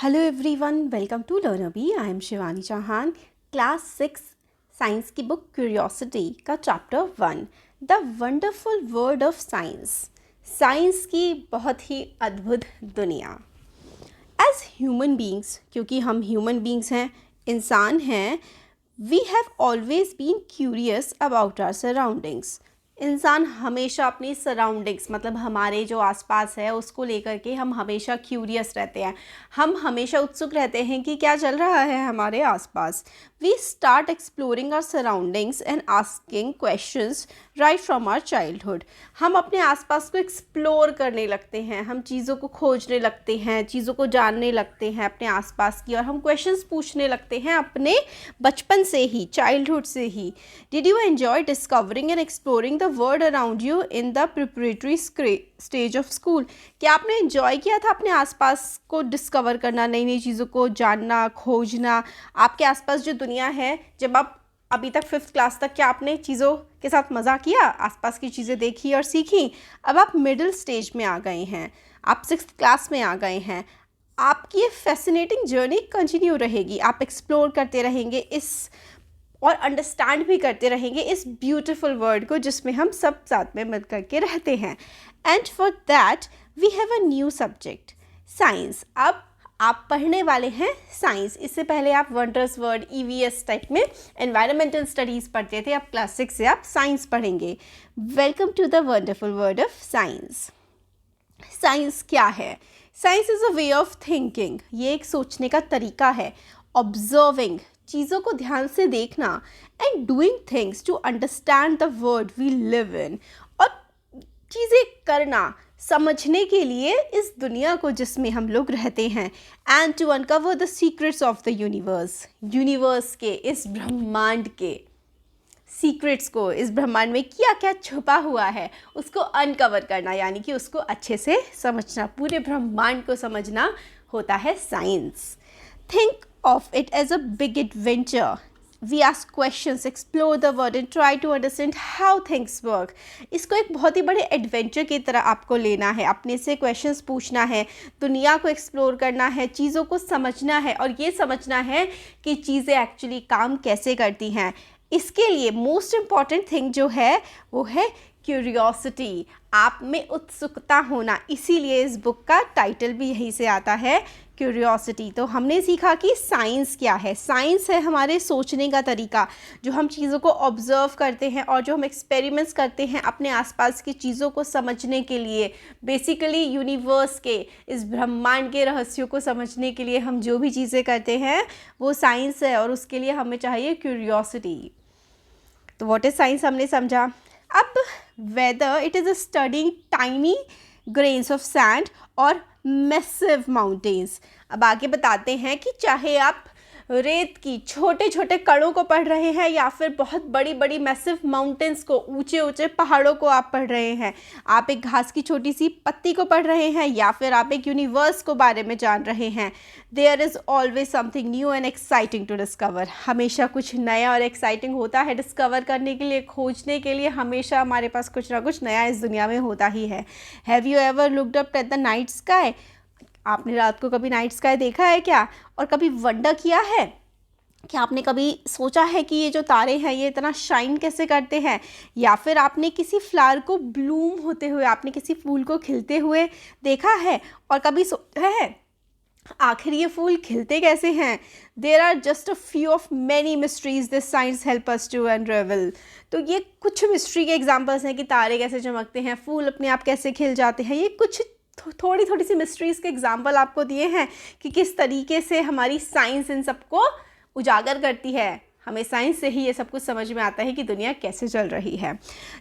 Hello everyone, welcome to Learnbee. I am Shivani Chauhan. Class 6 science की book curiosity का chapter 1 the wonderful world of science. Science की बहुत ही अद्भुत दुनिया। एज ह्यूमन बींग्स, क्योंकि हम ह्यूमन बींग्स हैं, इंसान हैं, we have always been curious about our surroundings. इंसान हमेशा अपनी सराउंडिंग्स मतलब हमारे जो आसपास है उसको लेकर के हम हमेशा क्यूरियस रहते हैं। हम हमेशा उत्सुक रहते हैं कि क्या चल रहा है हमारे आसपास। We start exploring our surroundings and asking questions right from our childhood. हम अपने आसपास को एक्सप्लोर करने लगते हैं, हम चीज़ों को खोजने लगते हैं, चीज़ों को जानने लगते हैं अपने आसपास की, और हम क्वेश्चंस पूछने लगते हैं अपने बचपन से ही, चाइल्डहुड से ही। Did you enjoy discovering and exploring the world around you in the preparatory stage of school? क्या आपने एंजॉय किया था अपने आसपास को डिस्कवर करना, नई नई चीज़ों को जानना, खोजना? आपके आसपास जो दुनिया है, जब आप अभी तक 5th क्लास तक, क्या आपने चीज़ों के साथ मज़ा किया, आसपास की चीज़ें देखी और सीखी? अब आप मिडिल स्टेज में आ गए हैं, आप 6th क्लास में आ गए हैं। आपकी ये फैसिनेटिंग जर्नी कंटिन्यू रहेगी। आप एक्सप्लोर करते रहेंगे इस और अंडरस्टैंड भी करते रहेंगे इस ब्यूटीफुल वर्ल्ड को जिसमें हम सब साथ में मिल करके रहते हैं। And for that we have a new subject, science. अब आप पढ़ने वाले हैं साइंस। इससे पहले आप वंडर्स वर्ड, EVS टाइप में एनवायरमेंटल स्टडीज़ पढ़ते थे। अब क्लास 6 से आप साइंस पढ़ेंगे। Welcome to the wonderful world of science. Science क्या है? Science is a way of thinking. ये एक सोचने का तरीका है। ऑब्जर्विंग, चीज़ों को ध्यान से देखना। And doing things to understand the world we live in, और चीज़ें करना, समझने के लिए इस दुनिया को जिसमें हम लोग रहते हैं। And to uncover the secrets of the universe, universe के, इस ब्रह्मांड के सीक्रेट्स को, इस ब्रह्मांड में क्या क्या छुपा हुआ है उसको अनकवर करना, यानी कि उसको अच्छे से समझना, पूरे ब्रह्मांड को समझना होता है science. Think of it as a big adventure. We ask questions, explore the world and try to understand how things work. इसको एक बहुत ही बड़े एडवेंचर की तरह आपको लेना है, अपने से क्वेश्चंस पूछना है, दुनिया को एक्सप्लोर करना है, चीज़ों को समझना है, और ये समझना है कि चीज़ें एक्चुअली काम कैसे करती हैं। इसके लिए मोस्ट इम्पॉर्टेंट थिंग जो है वो है क्यूरियोसिटी, आप में उत्सुकता होना। इसीलिए इस बुक का टाइटल भी यहीं से आता है, क्यूरियोसिटी। तो हमने सीखा कि साइंस क्या है। साइंस है हमारे सोचने का तरीका, जो हम चीज़ों को ऑब्जर्व करते हैं और जो हम एक्सपेरिमेंट्स करते हैं अपने आसपास की चीज़ों को समझने के लिए। बेसिकली यूनिवर्स के, इस ब्रह्मांड के रहस्यों को समझने के लिए हम जो भी चीज़ें करते हैं वो साइंस है, और उसके लिए हमें चाहिए क्यूरियोसिटी। तो व्हाट इज साइंस हमने समझा। अब whether it is a studying tiny grains of sand और मैसिव माउंटेन्स। अब आगे बताते हैं कि चाहे आप रेत की छोटे छोटे कणों को पढ़ रहे हैं या फिर बहुत बड़ी बड़ी मैसिव माउंटेन्स को, ऊंचे ऊंचे पहाड़ों को आप पढ़ रहे हैं, आप एक घास की छोटी सी पत्ती को पढ़ रहे हैं, या फिर आप एक यूनिवर्स को बारे में जान रहे हैं, there is always something new and exciting to discover. हमेशा कुछ नया और एक्साइटिंग होता है डिस्कवर करने के लिए, खोजने के लिए। हमेशा हमारे पास कुछ ना कुछ नया इस दुनिया में होता ही है। Have you ever looked up at the night sky? आपने रात को कभी नाइट स्काई देखा है क्या? और कभी वंडर किया है? क्या आपने कभी सोचा है कि ये जो तारे हैं ये इतना शाइन कैसे करते हैं? या फिर आपने किसी फ्लावर को ब्लूम होते हुए, आपने किसी फूल को खिलते हुए देखा है? और कभी सोचा है आखिर ये फूल खिलते कैसे हैं? There are just a few of many mysteries this science help us to unravel. तो ये कुछ मिस्ट्री के एग्जाम्पल्स हैं कि तारे कैसे चमकते हैं, फूल अपने आप कैसे खिल जाते हैं। ये कुछ थोड़ी थोड़ी सी मिस्ट्रीज़ के एग्जाम्पल आपको दिए हैं कि किस तरीके से हमारी साइंस इन सबको उजागर करती है। हमें साइंस से ही ये सब कुछ समझ में आता है कि दुनिया कैसे चल रही है।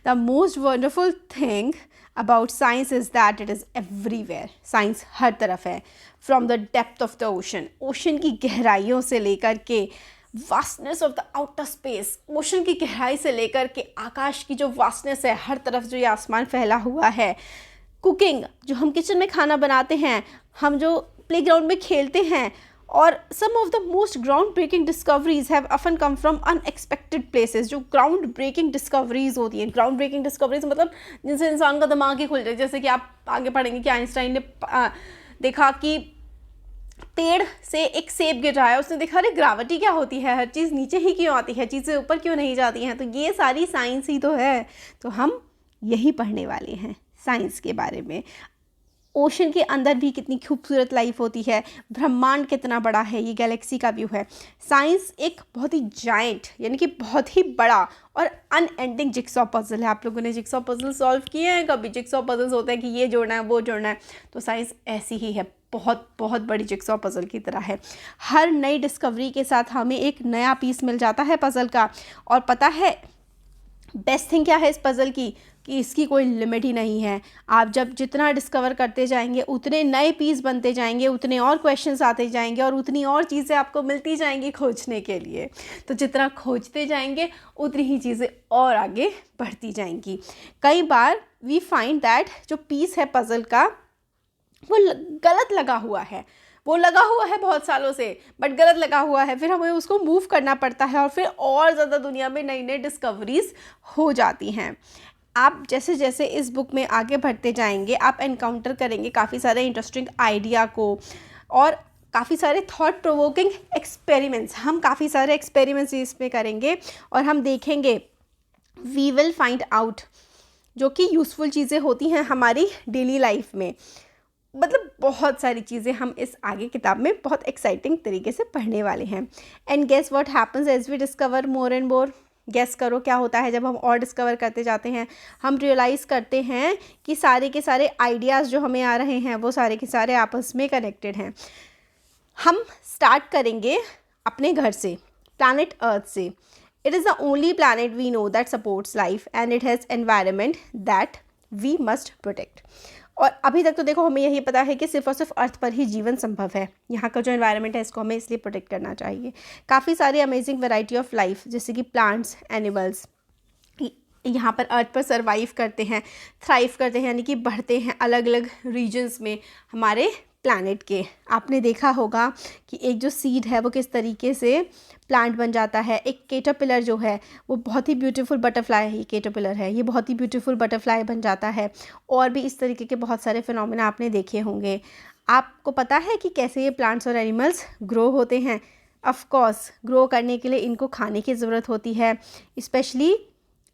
The most wonderful thing about science is that it is everywhere. Science हर तरफ है। From the depth of the ocean, ocean की गहराइयों से लेकर के vastness of the outer space, ocean की गहराई से लेकर के आकाश की जो वास्टनेस है, हर तरफ जो ये आसमान फैला हुआ है। कुकिंग, जो हम किचन में खाना बनाते हैं, हम जो प्लेग्राउंड में खेलते हैं, और some of the most ground breaking discoveries have often come from unexpected places. जो ग्राउंड ब्रेकिंग डिस्कवरीज होती हैं, ग्राउंड ब्रेकिंग डिस्कवरीज मतलब जिनसे इंसान का दिमाग ही खुल जाए। जैसे कि आप आगे पढ़ेंगे कि आइंस्टाइन ने देखा कि पेड़ से एक सेब गिर रहा है, उसने देखा अरे ग्रेविटी क्या होती है, हर चीज़ नीचे ही क्यों आती है, चीज़ें ऊपर क्यों नहीं जाती हैं। तो ये सारी साइंस ही तो है। तो हम यही पढ़ने वाले हैं साइंस के बारे में। ओशन के अंदर भी कितनी खूबसूरत लाइफ होती है, ब्रह्मांड कितना बड़ा है, ये गैलेक्सी का व्यू है। साइंस एक बहुत ही जायंट यानी कि बहुत ही बड़ा और अनएंडिंग जिक्सॉ पजल है। आप लोगों ने जिक्सॉ पजल सॉल्व किए हैं कभी? जिक्सॉ पजल्स होते हैं कि ये जोड़ना है वो जोड़ना है, तो साइंस ऐसी ही है, बहुत बहुत बड़ी जिक्सॉ पजल की तरह है। हर नई डिस्कवरी के साथ हमें एक नया पीस मिल जाता है पजल का। और पता है बेस्ट थिंग क्या है इस पज़ल की, कि इसकी कोई लिमिट ही नहीं है। आप जब जितना डिस्कवर करते जाएंगे उतने नए पीस बनते जाएंगे, उतने और क्वेश्चंस आते जाएंगे और उतनी और चीज़ें आपको मिलती जाएंगी खोजने के लिए। तो जितना खोजते जाएंगे उतनी ही चीज़ें और आगे बढ़ती जाएंगी। कई बार वी फाइंड दैट जो पीस है पज़ल का वो गलत लगा हुआ है, वो लगा हुआ है बहुत सालों से बट गलत लगा हुआ है, फिर हमें उसको मूव करना पड़ता है और फिर और ज़्यादा दुनिया में नई नई डिस्कवरीज हो जाती हैं। आप जैसे जैसे इस बुक में आगे बढ़ते जाएंगे आप एनकाउंटर करेंगे काफ़ी सारे इंटरेस्टिंग आइडिया को और काफ़ी सारे थॉट प्रोवोकिंग एक्सपेरिमेंट्स। हम काफ़ी सारे एक्सपेरिमेंट्स इसमें करेंगे और हम देखेंगे, वी विल फाइंड आउट जो कि यूज़फुल चीज़ें होती हैं हमारी डेली लाइफ में। मतलब बहुत सारी चीज़ें हम इस आगे किताब में बहुत एक्साइटिंग तरीके से पढ़ने वाले हैं। And guess what happens as we discover more and more. Guess करो क्या होता है जब हम और डिस्कवर करते जाते हैं। हम रियलाइज़ करते हैं कि सारे के सारे आइडियाज़ जो हमें आ रहे हैं वो सारे के सारे आपस में कनेक्टेड हैं। हम स्टार्ट करेंगे अपने घर से, प्लैनेट अर्थ से। It is the only planet we know that supports life and it has environment that we must protect. और अभी तक तो देखो हमें यही पता है कि सिर्फ और सिर्फ अर्थ पर ही जीवन संभव है। यहाँ का जो एनवायरनमेंट है इसको हमें इसलिए प्रोटेक्ट करना चाहिए। काफ़ी सारी अमेजिंग वैरायटी ऑफ लाइफ जैसे कि प्लांट्स, एनिमल्स यहाँ पर अर्थ पर सर्वाइव करते हैं, थ्राइव करते हैं, यानी कि बढ़ते हैं अलग अलग रीजन्स में हमारे प्लैनेट के। आपने देखा होगा कि एक जो सीड है वो किस तरीके से प्लांट बन जाता है। एक कैटरपिलर जो है वो बहुत ही ब्यूटीफुल बटरफ्लाई है, ये कैटरपिलर है, ये बहुत ही ब्यूटीफुल बटरफ्लाई बन जाता है। और भी इस तरीके के बहुत सारे फिनोमेना आपने देखे होंगे। आपको पता है कि कैसे ये प्लांट्स और एनिमल्स ग्रो होते हैं? ऑफ कोर्स ग्रो करने के लिए इनको खाने की ज़रूरत होती है। Specially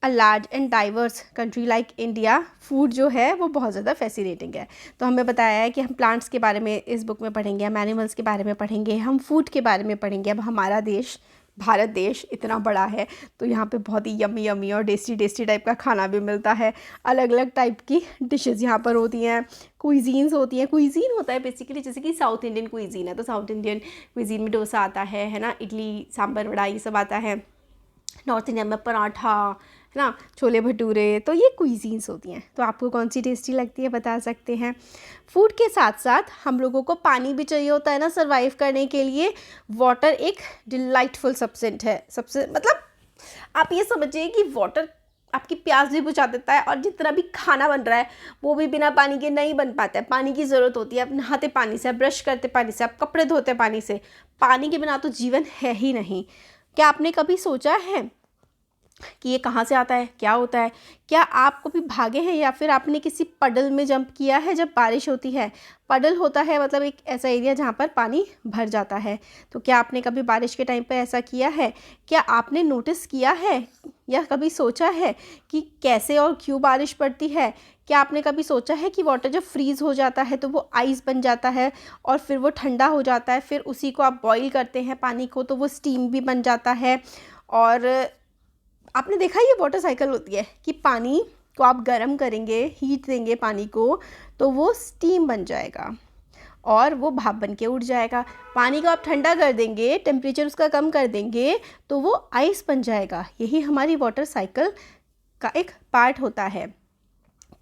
a large and diverse country like India, food जो है वो बहुत ज़्यादा फैसिनेटिंग है। तो हमें बताया है कि हम प्लांट्स के बारे में इस बुक में पढ़ेंगे, हम एनिमल्स के बारे में पढ़ेंगे, हम फूड के बारे में पढ़ेंगे। अब हमारा देश भारत देश इतना बड़ा है तो यहाँ पे बहुत ही यम्मी यम्मी और टेस्टी टाइप का खाना भी मिलता है। अलग अलग टाइप की डिशेज़ यहाँ पर होती हैं, कुइजीन्स होती हैं। कुइजीन होता है बेसिकली जैसे कि साउथ इंडियन कुइजीन है तो साउथ इंडियन कुइजीन में डोसा आता है ना, इडली सांभर वड़ा ये सब आता है। नॉर्थ इंडिया में पराठा है ना, छोले भटूरे, तो ये कुइजीन्स होती हैं। तो आपको कौन सी टेस्टी लगती है बता सकते हैं। फूड के साथ साथ हम लोगों को पानी भी चाहिए होता है ना सर्वाइव करने के लिए। वाटर एक डिलाइटफुल सब्सटेंट है, सबसे मतलब आप ये समझिए कि वाटर आपकी प्यास भी बुझा देता है और जितना भी खाना बन रहा है वो भी बिना पानी के नहीं बन पाता है। पानी की ज़रूरत होती है। आप नहाते पानी से, आप ब्रश करते पानी से, आप कपड़े धोते पानी से। पानी के बिना तो जीवन है ही नहीं। क्या आपने कभी सोचा है कि ये कहाँ से आता है, क्या होता है? क्या आप कभी भागे हैं या फिर आपने किसी पडल में जंप किया है जब बारिश होती है? पडल होता है मतलब एक ऐसा एरिया जहाँ पर पानी भर जाता है। तो क्या आपने कभी बारिश के टाइम पे ऐसा किया है? क्या आपने नोटिस किया है या कभी सोचा है कि कैसे और क्यों बारिश पड़ती है? क्या आपने कभी सोचा है कि वाटर जब फ्रीज़ हो जाता है तो वो आइस बन जाता है और फिर वो ठंडा हो जाता है, फिर उसी को आप बॉईल करते हैं पानी को तो वो स्टीम भी बन जाता है। और आपने देखा ये वाटर साइकिल होती है कि पानी को आप गर्म करेंगे, हीट देंगे पानी को तो वो स्टीम बन जाएगा और वो भाप बन के उड़ जाएगा। पानी को आप ठंडा कर देंगे, टेम्परेचर उसका कम कर देंगे तो वो आइस बन जाएगा। यही हमारी वाटर साइकिल का एक पार्ट होता है।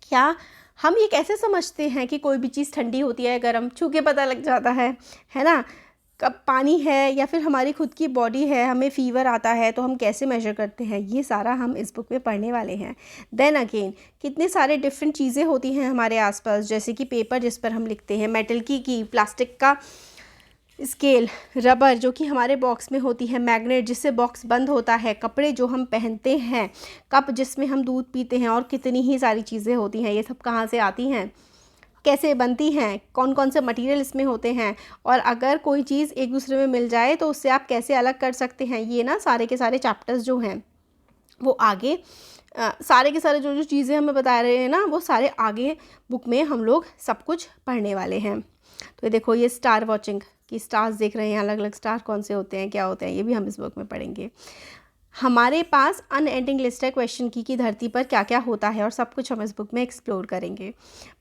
क्या हम ये कैसे समझते हैं कि कोई भी चीज़ ठंडी होती है गर्म? छू के पता लग जाता है ना। कब पानी है या फिर हमारी खुद की बॉडी है, हमें फ़ीवर आता है तो हम कैसे मेजर करते हैं, ये सारा हम इस बुक में पढ़ने वाले हैं। देन अगेन कितने सारे डिफरेंट चीज़ें होती हैं हमारे आसपास, जैसे कि पेपर जिस पर हम लिखते हैं, मेटल की प्लास्टिक का स्केल, रबर जो कि हमारे बॉक्स में होती है, मैग्नेट जिससे बॉक्स बंद होता है, कपड़े जो हम पहनते हैं, कप जिसमें हम दूध पीते हैं और कितनी ही सारी चीज़ें होती हैं। ये सब कहाँ से आती हैं? कैसे बनती हैं, कौन कौन से मटेरियल इसमें होते हैं, और अगर कोई चीज़ एक दूसरे में मिल जाए तो उससे आप कैसे अलग कर सकते हैं, ये ना सारे के सारे चैप्टर्स जो हैं वो आगे सारे के सारे जो जो चीज़ें हमें बता रहे हैं ना, वो सारे आगे बुक में हम लोग सब कुछ पढ़ने वाले हैं। तो ये देखो, ये स्टार वॉचिंग कि स्टार्स देख रहे हैं, अलग अलग स्टार कौन से होते हैं, क्या होते हैं, ये भी हम इस बुक में पढ़ेंगे। हमारे पास अनएंडिंग लिस्ट है क्वेश्चन की कि धरती पर क्या क्या होता है, और सब कुछ हम इस बुक में एक्सप्लोर करेंगे।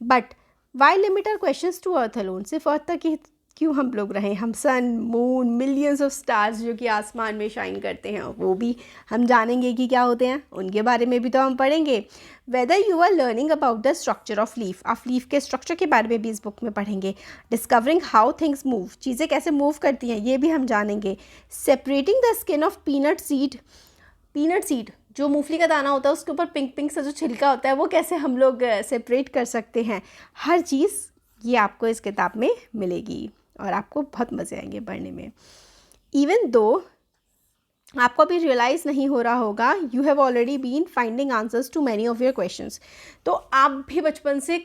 But why limit our questions to earth alone, सिर्फ अर्थ तक ही क्यों हम लोग रहें, हम sun, moon, millions of stars जो कि आसमान में शाइन करते हैं वो भी हम जानेंगे कि क्या होते हैं, उनके बारे में भी तो हम पढ़ेंगे। Whether you are learning about the structure of leaf, आप लीफ के स्ट्रक्चर के बारे में भी इस बुक में पढ़ेंगे। डिस्कवरिंग हाउ थिंग्स मूव, चीज़ें कैसे मूव करती हैं ये भी हम जानेंगे। Separating the skin of peanut seed, peanut seed जो मूंगफली का दाना होता है उसके ऊपर पिंक पिंक सा जो छिलका होता है वो कैसे हम लोग सेपरेट कर सकते हैं, हर चीज़ ये आपको इस किताब में मिलेगी और आपको बहुत मज़े आएंगे पढ़ने में। इवन दो आपको अभी रियलाइज़ नहीं हो रहा होगा, you have already been finding answers to many of your questions, तो आप भी बचपन से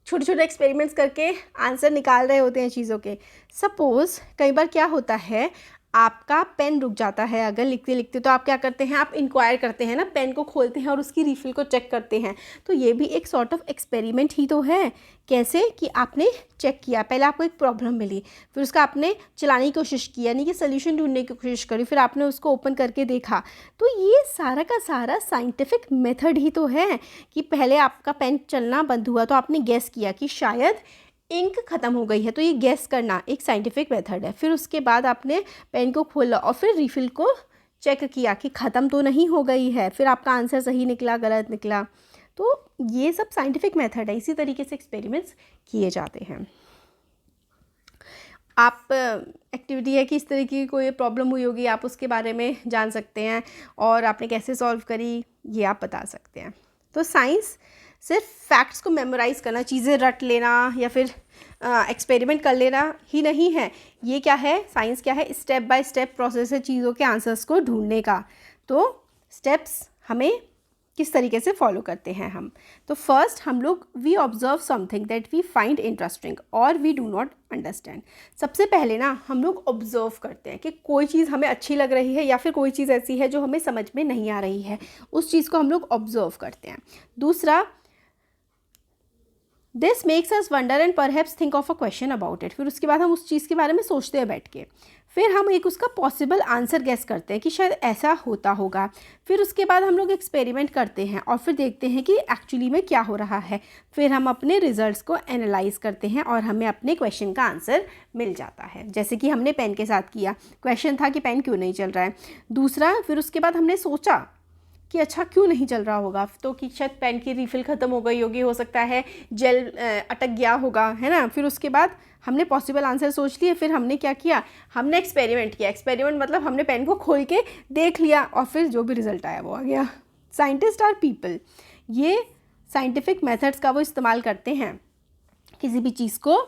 छोटे छोटे एक्सपेरिमेंट्स करके आंसर निकाल रहे होते हैं चीज़ों के। सपोज़ कई बार क्या होता है, आपका पेन रुक जाता है अगर लिखते लिखते, तो आप क्या करते हैं, आप इंक्वायर करते हैं ना, पेन को खोलते हैं और उसकी रिफ़िल को चेक करते हैं। तो ये भी एक सॉर्ट ऑफ एक्सपेरिमेंट ही तो है। कैसे कि आपने चेक किया, पहले आपको एक प्रॉब्लम मिली, फिर उसका आपने चलाने की कोशिश की, यानी कि सोल्यूशन ढूंढने की कोशिश करी, फिर आपने उसको ओपन करके देखा। तो ये सारा का सारा साइंटिफिक मेथड ही तो है कि पहले आपका पेन चलना बंद हुआ तो आपने गेस किया कि शायद इंक ख़त्म हो गई है, तो ये गेस करना एक साइंटिफिक मेथड है। फिर उसके बाद आपने पेन को खोला और फिर रिफ़िल को चेक किया कि ख़त्म तो नहीं हो गई है, फिर आपका आंसर सही निकला गलत निकला। तो ये सब साइंटिफिक मेथड है, इसी तरीके से एक्सपेरिमेंट्स किए जाते हैं। आप एक्टिविटी है कि इस तरीके की कोई प्रॉब्लम हुई होगी, आप उसके बारे में जान सकते हैं और आपने कैसे सॉल्व करी ये आप बता सकते हैं। तो साइंस सिर्फ फैक्ट्स को मेमोराइज़ करना, चीज़ें रट लेना या फिर एक्सपेरिमेंट कर लेना ही नहीं है। ये क्या है, साइंस क्या है, स्टेप बाय स्टेप प्रोसेस है चीज़ों के आंसर्स को ढूंढने का। तो स्टेप्स हमें किस तरीके से फॉलो करते हैं हम। तो फर्स्ट हम लोग we observe something that we find interesting और वी डू नॉट अंडरस्टैंड। सबसे पहले ना हम लोग ऑब्जर्व करते हैं कि कोई चीज़ हमें अच्छी लग रही है या फिर कोई चीज़ ऐसी है जो हमें समझ में नहीं आ रही है, उस चीज़ को हम लोग ऑब्जर्व करते हैं। दूसरा, this makes us wonder and perhaps think of a question about it, फिर उसके बाद हम उस चीज़ के बारे में सोचते हैं बैठ के, फिर हम एक उसका पॉसिबल आंसर गेस करते हैं कि शायद ऐसा होता होगा। फिर उसके बाद हम लोग एक्सपेरिमेंट करते हैं और फिर देखते हैं कि एक्चुअली में क्या हो रहा है। फिर हम अपने रिजल्ट्स को एनालाइज करते हैं और हमें अपने क्वेश्चन का आंसर मिल जाता है, जैसे कि हमने पेन के साथ किया। क्वेश्चन था कि पेन क्यों नहीं चल रहा है। दूसरा, फिर उसके बाद हमने सोचा कि अच्छा क्यों नहीं चल रहा होगा, तो कि शायद पेन की रिफ़िल ख़त्म हो गई होगी, हो सकता है जेल अटक गया होगा, है ना। फिर उसके बाद हमने पॉसिबल आंसर सोच लिए, फिर हमने क्या किया, हमने एक्सपेरिमेंट किया। एक्सपेरिमेंट मतलब हमने पेन को खोल के देख लिया और फिर जो भी रिज़ल्ट आया वो आ गया। साइंटिस्ट आर पीपल, ये साइंटिफिक मेथड्स का वो इस्तेमाल करते हैं किसी भी चीज़ को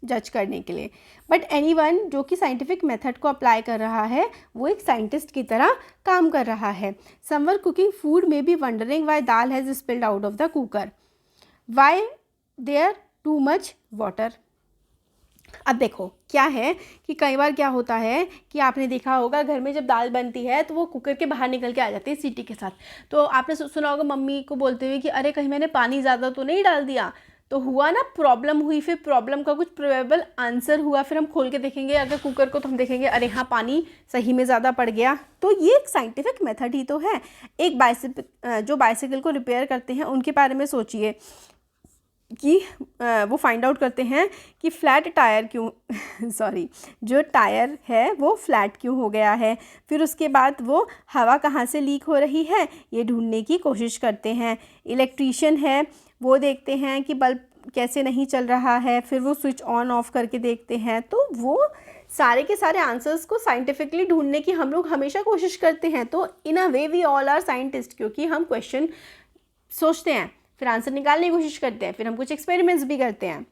जज करने के लिए। बट एनीवन जो कि साइंटिफिक मेथड को अप्लाई कर रहा है वो एक साइंटिस्ट की तरह काम कर रहा है। Someone cooking food may be wondering why dal has spilled out of the cooker, why there too much water. अब देखो क्या है कि कई बार क्या होता है कि आपने देखा होगा घर में जब दाल बनती है तो वो कुकर के बाहर निकल के आ जाती है सीटी के साथ। तो आपने सुना होगा मम्मी को बोलते हुए कि अरे कहीं मैंने पानी ज़्यादा तो नहीं डाल दिया। तो हुआ ना, प्रॉब्लम हुई, फिर प्रॉब्लम का कुछ प्रोबेबल आंसर हुआ। फिर हम खोल के देखेंगे अगर कुकर को, तो हम देखेंगे अरे हाँ पानी सही में ज़्यादा पड़ गया। तो ये एक साइंटिफिक मेथड ही तो है। एक जो बाइसिकल को रिपेयर करते हैं उनके बारे में सोचिए कि वो फाइंड आउट करते हैं कि फ्लैट टायर क्यों सॉरी जो टायर है वो फ्लैट क्यों हो गया है। फिर उसके बाद वो हवा कहाँ से लीक हो रही है ये ढूंढने की कोशिश करते हैं। इलेक्ट्रीशियन है, वो देखते हैं कि बल्ब कैसे नहीं चल रहा है, फिर वो स्विच ऑन ऑफ करके देखते हैं। तो वो सारे के सारे आंसर्स को साइंटिफिकली ढूंढने की हम लोग हमेशा कोशिश करते हैं। तो in a way we all are scientist, क्योंकि हम क्वेश्चन सोचते हैं, फिर आंसर निकालने की कोशिश करते हैं, फिर हम कुछ एक्सपेरिमेंट्स भी करते हैं।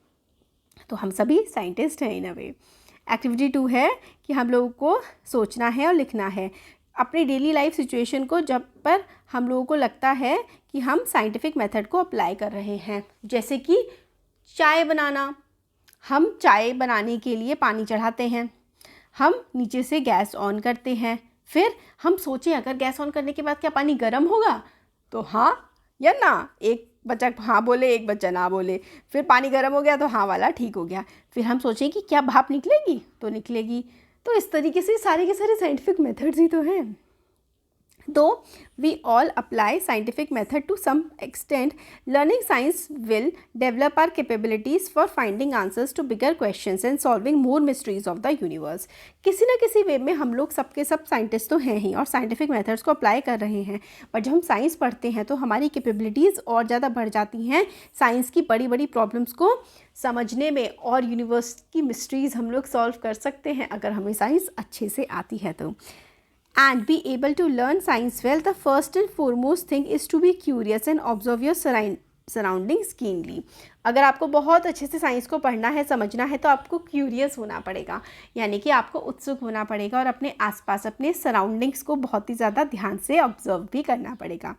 तो हम सभी साइंटिस्ट हैं इन अ वे। एक्टिविटी 2 है कि हम लोगों को सोचना है और लिखना है अपनी डेली लाइफ सिचुएशन को, जब पर हम लोगों को लगता है कि हम साइंटिफिक मेथड को अप्लाई कर रहे हैं। जैसे कि चाय बनाना, हम चाय बनाने के लिए पानी चढ़ाते हैं, हम नीचे से गैस ऑन करते हैं, फिर हम सोचें अगर गैस ऑन करने के बाद क्या पानी गर्म होगा, तो हाँ या ना, एक बच्चा हाँ बोले, एक बच्चा ना बोले, फिर पानी गर्म हो गया तो हाँ वाला ठीक हो गया, फिर हम सोचें कि क्या भाप निकलेगी, तो निकलेगी। तो इस तरीके से सारे के सारे साइंटिफिक मेथड्स ही तो हैं। Though we all apply scientific method to some extent, learning science will develop our capabilities for finding answers to bigger questions and solving more mysteries of the universe. किसी ना किसी वे में हम लोग सबके सब साइंटिस्ट तो हैं ही और साइंटिफिक मेथड्स को अप्लाई कर रहे हैं, पर जब हम साइंस पढ़ते हैं तो हमारी कैपेबिलिटीज़ और ज़्यादा बढ़ जाती हैं साइंस की बड़ी बड़ी प्रॉब्लम्स को समझने में, और यूनिवर्स की मिस्ट्रीज़ हम लोग सॉल्व कर सकते हैं अगर हमें साइंस अच्छे से आती है तो। And be able to learn science well, the first and foremost thing is to be curious and observe your surroundings keenly. अगर आपको बहुत अच्छे से साइंस को पढ़ना है, समझना है, तो आपको क्यूरियस होना पड़ेगा, यानी कि आपको उत्सुक होना पड़ेगा और अपने आसपास अपने सराउंडिंग्स को बहुत ही ज़्यादा ध्यान से ऑब्जर्व भी करना पड़ेगा।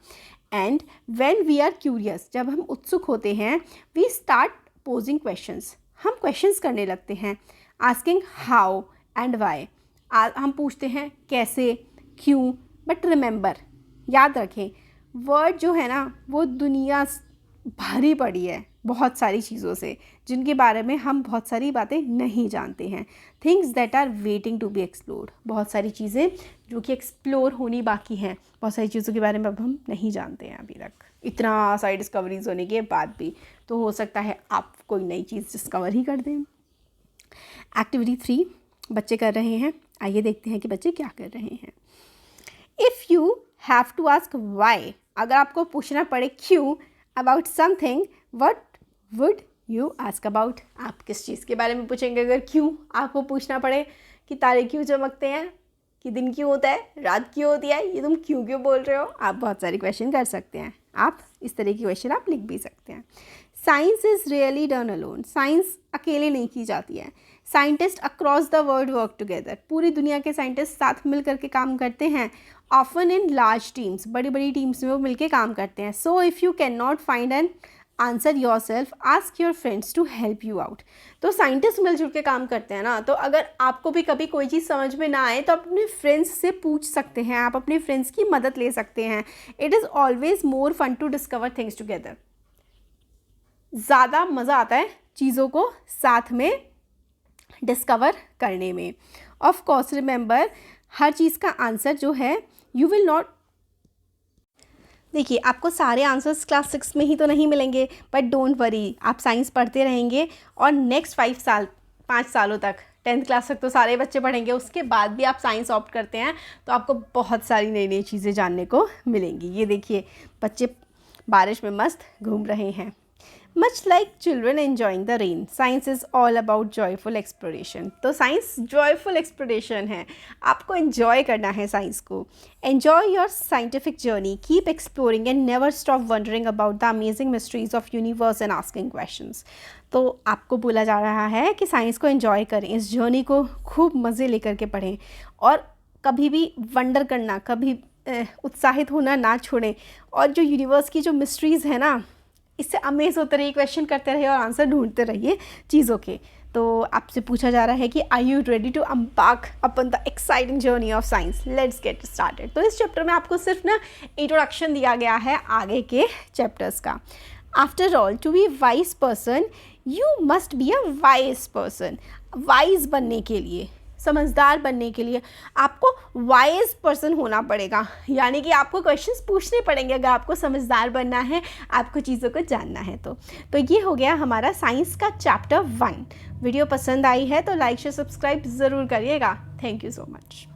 And when we are curious, जब हम उत्सुक होते हैं, वी स्टार्ट पोजिंग क्वेश्चंस, हम क्वेश्चंस करने लगते हैं, आस्किंग हाउ एंड वाई, हम पूछते हैं कैसे, क्यों। बट रिमेंबर, याद रखें, वर्ड जो है ना वो दुनिया भरी पड़ी है बहुत सारी चीज़ों से जिनके बारे में हम बहुत सारी बातें नहीं जानते हैं। Things that are waiting to be explored, बहुत सारी चीज़ें जो कि एक्सप्लोर होनी बाकी हैं, बहुत सारी चीज़ों के बारे में अब हम नहीं जानते हैं अभी तक, इतना सारी डिस्कवरीज होने के बाद भी। तो हो सकता है आप कोई नई चीज़ डिस्कवर ही कर दें। एक्टिविटी 3 बच्चे कर रहे हैं, आइए देखते हैं कि बच्चे क्या कर रहे हैं। If you have to ask why, अगर आपको पूछना पड़े क्यों about something, what would you ask about, आप किस चीज़ के बारे में पूछेंगे अगर क्यों आपको पूछना पड़े? कि तारे क्यों चमकते हैं, कि दिन क्यों होता है, रात क्यों होती है, ये तुम क्यों बोल रहे हो। आप बहुत सारे क्वेश्चन कर सकते हैं, आप इस तरह के क्वेश्चन आप लिख भी सकते हैं। Science is really done alone, science अकेले नहीं की जाती है। Scientist across the world work together, पूरी दुनिया के साइंटिस्ट साथ मिल करके काम करते हैं। ऑफन इन लार्ज टीम्स, बड़ी बड़ी टीम्स में वो मिलके काम करते हैं। So if you can not find an answer yourself, ask your friends to help you out. तो साइंटिस्ट मिलजुल के काम करते हैं ना, तो अगर आपको भी कभी कोई चीज़ समझ में ना आए तो आप अपने फ्रेंड्स से पूछ सकते हैं, आप अपने फ्रेंड्स की मदद ले सकते हैं। It is always more fun to discover things together, ज़्यादा मज़ा आता है चीज़ों को साथ में डिस्कवर करने में। ऑफ कोर्स रिमेंबर, हर चीज़ का आंसर जो है यू विल नॉट, देखिए आपको सारे आंसर्स क्लास 6 में ही तो नहीं मिलेंगे, बट डोंट वरी, आप साइंस पढ़ते रहेंगे और नेक्स्ट 5 सालों तक 10th क्लास तक तो सारे बच्चे पढ़ेंगे, उसके बाद भी आप साइंस ऑप्ट करते हैं तो आपको बहुत सारी नई नई चीज़ें जानने को मिलेंगी। ये देखिए बच्चे बारिश में मस्त घूम रहे हैं। Much like children enjoying the rain, science is all about joyful exploration. तो साइंस joyful exploration है, आपको enjoy करना है साइंस को। Enjoy your scientific journey, keep exploring and never stop wondering about the amazing mysteries of universe and asking questions. तो आपको बोला जा रहा है कि साइंस को enjoy करें, इस जर्नी को खूब मज़े लेकर के पढ़ें और कभी भी वंडर करना, कभी उत्साहित होना ना छोड़ें, और जो यूनिवर्स की जो मिस्ट्रीज़ है ना, इससे अमेज होते रहिए, क्वेश्चन करते रहिए और आंसर ढूंढते रहिए चीज़ों के। तो आपसे पूछा जा रहा है कि are you ready to embark upon the exciting journey of science, let's get started. तो इस चैप्टर में आपको सिर्फ ना इंट्रोडक्शन दिया गया है आगे के चैप्टर्स का। After all, to be wise person you must be a wise person. Wise बनने के लिए, समझदार बनने के लिए आपको वाइज पर्सन होना पड़ेगा, यानी कि आपको क्वेश्चंस पूछने पड़ेंगे अगर आपको समझदार बनना है, आपको चीज़ों को जानना है। तो ये हो गया हमारा साइंस का चैप्टर 1। वीडियो पसंद आई है तो लाइक शेयर सब्सक्राइब ज़रूर करिएगा। Thank you so much.